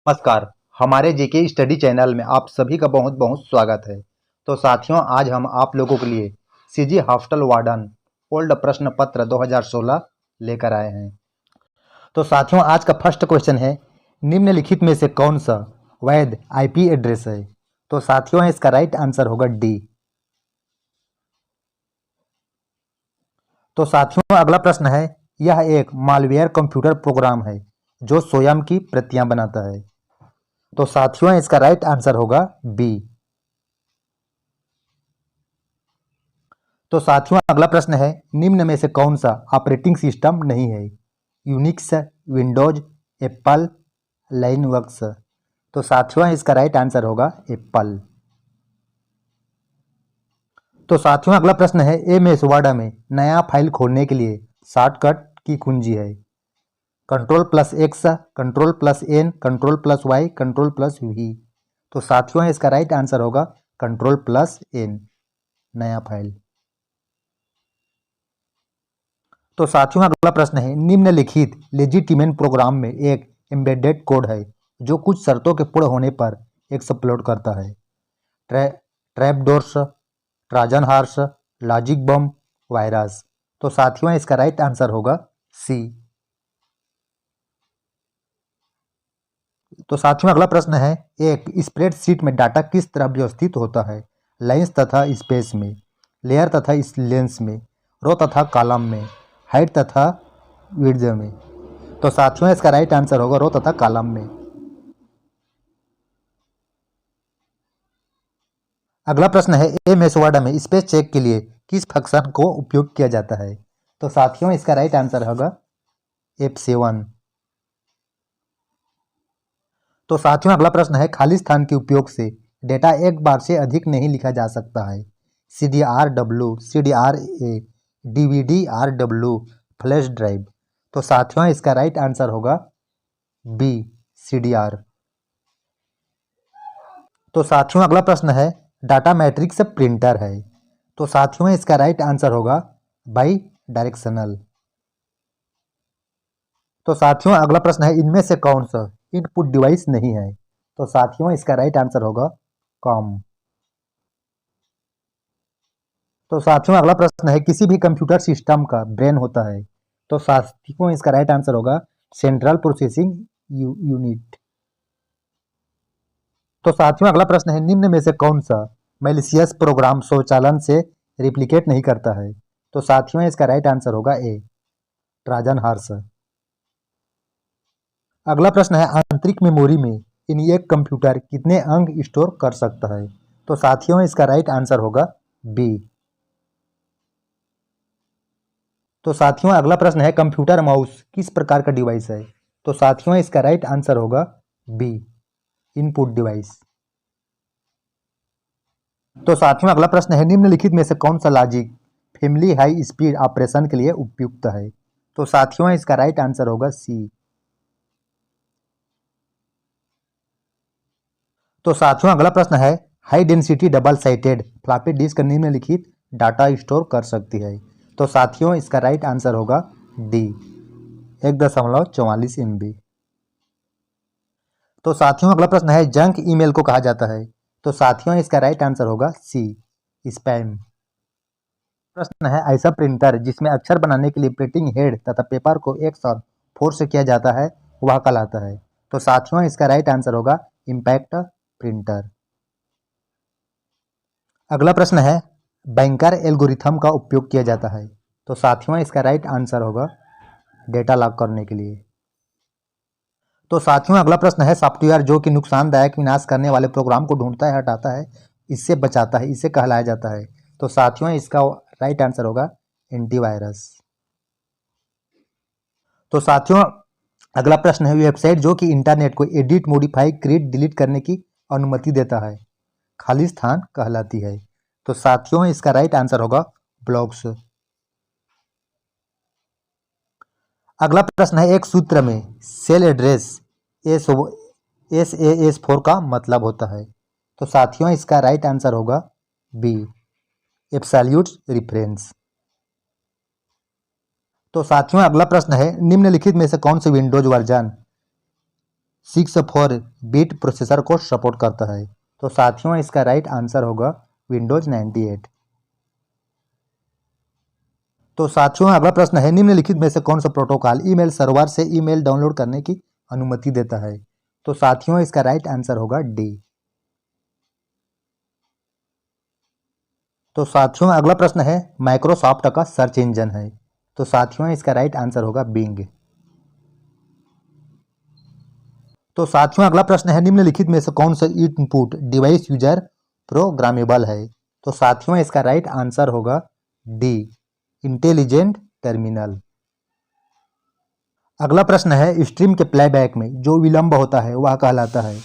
नमस्कार। हमारे GK study channel में आप सभी का बहुत बहुत स्वागत है। तो साथियों, आज हम आप लोगों के लिए सीजी हॉस्टल वार्डन ओल्ड प्रश्न पत्र 2016 लेकर आए हैं। तो साथियों, आज का फर्स्ट क्वेश्चन है, निम्नलिखित में से कौन सा वैध आईपी एड्रेस है? तो साथियों, इसका राइट आंसर होगा डी। तो साथियों, अगला प्रश्न है, यह एक मालवेयर कंप्यूटर प्रोग्राम है जो स्वयं की प्रतियां बनाता है। तो साथियों, इसका राइट आंसर होगा बी। तो साथियों, अगला प्रश्न है, निम्न में से कौन सा ऑपरेटिंग सिस्टम नहीं है? Unix, Windows, Apple, Linux. तो साथियों, इसका राइट आंसर होगा एप्पल। तो साथियों, अगला प्रश्न है, एमएस वर्ड में नया फाइल खोलने के लिए शॉर्टकट की कुंजी है? Ctrl+X, Ctrl+N, Ctrl+Y, Ctrl+V। तो साथियों, इसका राइट आंसर होगा Ctrl+N, नया फाइल। तो साथियों, अगला प्रश्न है, निम्नलिखित लेजिटिमेट प्रोग्राम में एक एम्बेडेड कोड है जो कुछ शर्तों के पूर्ण होने पर एक्सप्लोड करता है? ट्रैपडोर्स, ट्रोजन हॉर्स, लॉजिक बम, वायरस। तो साथियों, इसका राइट आंसर होगा सी। तो साथियों, अगला प्रश्न है, एक स्प्रेडशीट में डाटा किस तरह व्यवस्थित होता है? लाइंस तथा स्पेस में, लेयर तथा लेंस में, रो तथा कॉलम में, हाइट तथा विड्थ में। तो साथियों, इसका राइट आंसर होगा रो तथा कॉलम में। अगला प्रश्न है, एमएस वर्ड में स्पेस चेक के लिए किस फंक्शन को उपयोग किया जाता है? तो साथियों, इसका राइट आंसर होगा F7। तो साथियों, अगला प्रश्न है, खाली स्थान के उपयोग से डेटा एक बार से अधिक नहीं लिखा जा सकता है? CDRW, CDRA, DVDRW, flash drive. तो साथियों, इसका राइट आंसर होगा बी, CDR। तो साथियों, अगला प्रश्न है, डाटा मैट्रिक्स प्रिंटर है? तो साथियों, इसका राइट आंसर होगा बाई डायरेक्शनल। तो साथियों, अगला प्रश्न है, इनमें से कौन सा इनपुट डिवाइस नहीं है? तो साथियों, इसका राइट आंसर होगा कॉम। तो साथियों, अगला प्रश्न है, किसी भी कंप्यूटर सिस्टम का ब्रेन होता है? तो साथियों, इसका राइट आंसर होगा सेंट्रल प्रोसेसिंग यूनिट। तो साथियों, अगला प्रश्न है, निम्न में से कौन सा मैलिशियस प्रोग्राम स्वचालन से रिप्लिकेट नहीं करता है? तो साथियों, इसका राइट आंसर होगा ए, ट्रोजन हॉर्स। अगला प्रश्न है, आंतरिक मेमोरी में इन एक कंप्यूटर कितने अंक स्टोर कर सकता है? तो साथियों, इसका राइट आंसर होगा बी। तो साथियों, अगला प्रश्न है, कंप्यूटर माउस किस प्रकार का डिवाइस है? तो साथियों, इसका राइट आंसर होगा बी, इनपुट डिवाइस। तो साथियों, अगला प्रश्न है, निम्नलिखित में से कौन सा logic family high speed operation के लिए उपयुक्त है? तो साथियों, इसका राइट आंसर होगा सी। तो साथियों, अगला प्रश्न है, high density double sided floppy disk निम्नलिखित डाटा स्टोर कर सकती है? तो साथियों, इसका राइट आंसर होगा डी, 1.44 MB। तो साथियों, अगला प्रश्न है, जंक ईमेल को कहा जाता है? तो साथियों, इसका राइट आंसर होगा सी, स्पैम। प्रश्न है, ऐसा प्रिंटर जिसमें अक्षर बनाने के लिए प्रिंटिंग हेड तथा पेपर को एक साथ फोर्स से किया जाता है, वह कहलाता है? तो साथियों, इसका राइट आंसर होगा इम्पैक्ट प्रिंटर। अगला प्रश्न है, बैंकर एल्गोरिथम का उपयोग किया जाता है? तो साथियों, इसका राइट आंसर होगा डेटा लॉक करने के लिए। तो साथियों, अगला प्रश्न है, सॉफ्टवेयर जो कि नुकसानदायक विनाश करने वाले प्रोग्राम को ढूंढता है, हटाता है, इससे बचाता है, इसे कहलाया जाता है? तो साथियों, इसका राइट आंसर होगा एंटीवायरस। तो साथियों, अगला प्रश्न है, वेबसाइट जो कि इंटरनेट को एडिट, मॉडिफाई, क्रिएट, डिलीट करने की अनुमति देता है, खाली स्थान कहलाती है? तो साथियों, इसका राइट आंसर होगा ब्लॉग्स। अगला प्रश्न है, एक सूत्र में सेल एड्रेस SAS4 का मतलब होता है? तो साथियों, इसका राइट आंसर होगा बी, एब्सोल्यूट रेफरेंस। तो साथियों, अगला प्रश्न है, निम्नलिखित में से कौन से Windows version six four bit processor को सपोर्ट करता है। तो साथियों इसका राइट आंसर होगा विंडोज 98। तो साथियों अगला प्रश्न है, निम्नलिखित में से कौन सा प्रोटोकॉल ईमेल सर्वर से ईमेल डाउनलोड करने की अनुमति देता है? तो साथियों इसका राइट आंसर होगा डी। तो साथियों अगला प्रश्न है, माइक्रोसॉफ्ट का सर्च इंजन है। तो साथियों इसका राइट आंसर होगा बिंग। तो साथियों अगला प्रश्न है, निम्नलिखित में से कौन सा इनपुट डिवाइस यूजर प्रोग्रामेबल है? तो साथियों इसका राइट आंसर होगा डी, इंटेलिजेंट टर्मिनल। अगला प्रश्न है, स्ट्रीम के प्लेबैक में जो विलंब होता है वह कहलाता है?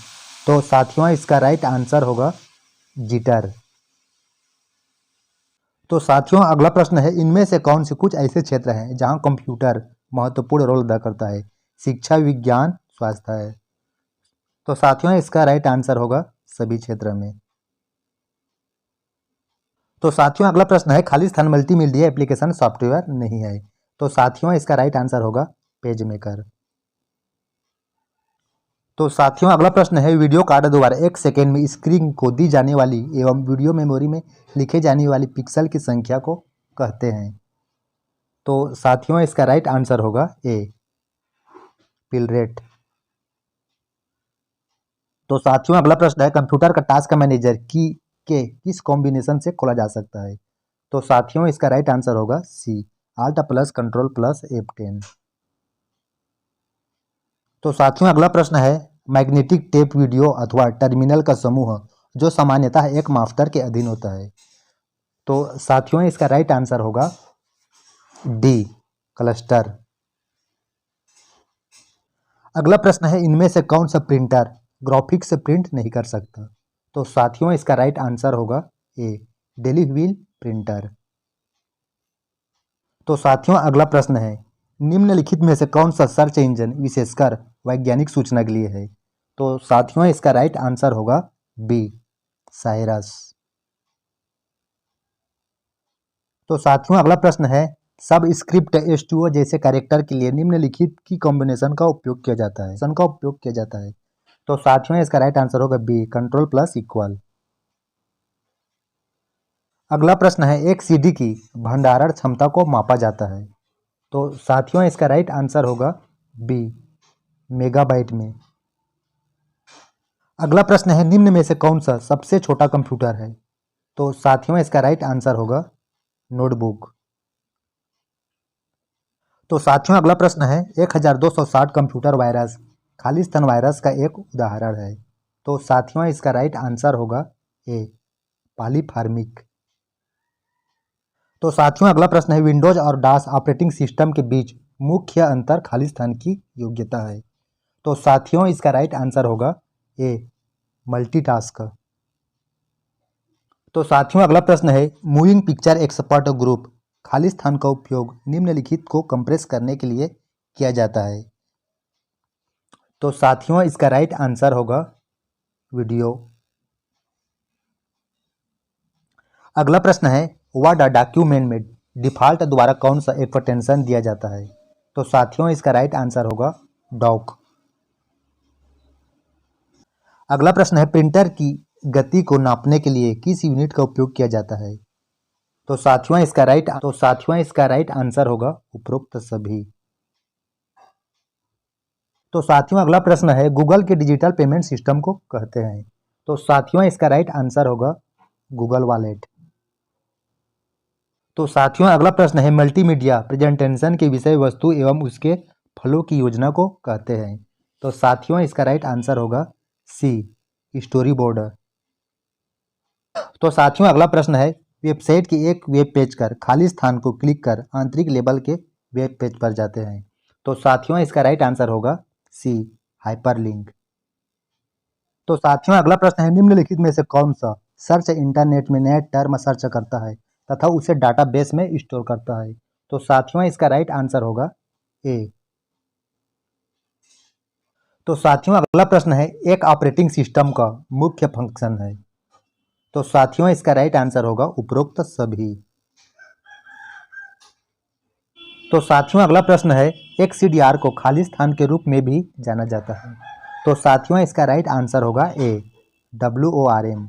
तो साथियों इसका राइट आंसर होगा जिटर। तो साथियों अगला प्रश्न है, इनमें से कौन से कुछ ऐसे क्षेत्र हैं जहां कंप्यूटर महत्वपूर्ण रोल अदा करता है? शिक्षा, विज्ञान, स्वास्थ्य है। तो साथियों इसका राइट आंसर होगा सभी क्षेत्र में। तो साथियों अगला प्रश्न है, खाली स्थान मल्टीमीडिया एप्लीकेशन सॉफ्टवेयर नहीं है। तो साथियों इसका राइट आंसर होगा पेज मेकर। तो साथियों अगला प्रश्न है, वीडियो कार्ड द्वारा एक सेकेंड में स्क्रीन को दी जाने वाली एवं वीडियो मेमोरी में लिखे जाने वाली पिक्सल की संख्या को कहते हैं? तो साथियों इसका राइट आंसर होगा ए, पिल रेट। तो साथियों अगला प्रश्न है, कंप्यूटर का टास्क मैनेजर की के किस कॉम्बिनेशन से खोला जा सकता है? तो साथियों इसका राइट आंसर होगा C, alt plus control plus F10। तो साथियों अगला प्रश्न है, मैग्नेटिक टेप वीडियो अथवा टर्मिनल का समूह जो सामान्यतः एक मास्टर के अधीन होता है? तो साथियों इसका राइट आंसर होगा डी, क्लस्टर। अगला प्रश्न है, इनमें से कौन सा प्रिंटर ग्राफिक्स से प्रिंट नहीं कर सकता? तो साथियों इसका राइट आंसर होगा ए, डेली व्हील प्रिंटर। तो साथियों अगला प्रश्न है, निम्नलिखित में से कौन सा सर्च इंजन विशेषकर वैज्ञानिक सूचना के लिए है? तो साथियों इसका राइट आंसर होगा बी, साइरस। तो साथियों अगला प्रश्न है, सब स्क्रिप्ट H2O जैसे कैरेक्टर के लिए निम्नलिखित की कॉम्बिनेशन का उपयोग किया जाता है? तो साथियों इसका राइट आंसर होगा बी, कंट्रोल प्लस इक्वल। अगला प्रश्न है, एक सीडी की भंडारण क्षमता को मापा जाता है? तो साथियों इसका राइट आंसर होगा बी, मेगाबाइट में। अगला प्रश्न है, निम्न में से कौन सा सबसे छोटा कंप्यूटर है? तो साथियों इसका राइट आंसर होगा नोटबुक। तो साथियों अगला प्रश्न है, 1260 कंप्यूटर वायरस खालिस्तान वायरस का एक उदाहरण है? तो साथियों इसका राइट आंसर होगा ए, पॉलीफार्मिक। तो साथियों अगला प्रश्न है, विंडोज और डॉस ऑपरेटिंग सिस्टम के बीच मुख्य अंतर खालिस्तान की योग्यता है? तो साथियों इसका राइट आंसर होगा ए, मल्टीटास्क। तो साथियों अगला प्रश्न है, moving picture expert group Khalistan का उपयोग निम्नलिखित को कंप्रेस करने के लिए किया जाता है? तो साथियों इसका राइट आंसर होगा वीडियो। अगला प्रश्न है, वर्ड डॉक्यूमेंट में डिफॉल्ट द्वारा कौन सा एक्सटेंशन दिया जाता है? तो साथियों इसका राइट आंसर होगा डॉक। अगला प्रश्न है, प्रिंटर की गति को नापने के लिए किस यूनिट का उपयोग किया जाता है? तो साथियों इसका राइट आंसर होगा उपरोक्त सभी। तो साथियों अगला प्रश्न है, गूगल के डिजिटल पेमेंट सिस्टम को कहते हैं? तो साथियों इसका राइट आंसर होगा गूगल वॉलेट। तो साथियों अगला प्रश्न है, मल्टीमीडिया प्रेजेंटेशन के विषय वस्तु एवं उसके फलों की योजना को कहते हैं? तो साथियों इसका राइट आंसर होगा सी, स्टोरी बोर्ड। तो साथियों अगला प्रश्न है, वेबसाइट के एक वेब पेज पर खाली स्थान को क्लिक कर आंतरिक लेबल के वेब पेज पर जाते हैं? तो साथियों इसका राइट आंसर होगा सी, हाइपरलिंक। तो साथियों अगला प्रश्न है, निम्नलिखित में से कौन सा सर्च इंटरनेट में नए टर्म सर्च करता है तथा उसे डाटाबेस में स्टोर करता है? तो साथियों इसका राइट आंसर होगा ए। तो साथियों अगला प्रश्न है, एक ऑपरेटिंग सिस्टम का मुख्य फंक्शन है? तो साथियों इसका राइट आंसर होगा उपरोक्त सभी। तो साथियों अगला प्रश्न है, एक CDR को खाली स्थान के रूप में भी जाना जाता है? तो साथियों इसका राइट आंसर होगा ए, WORM।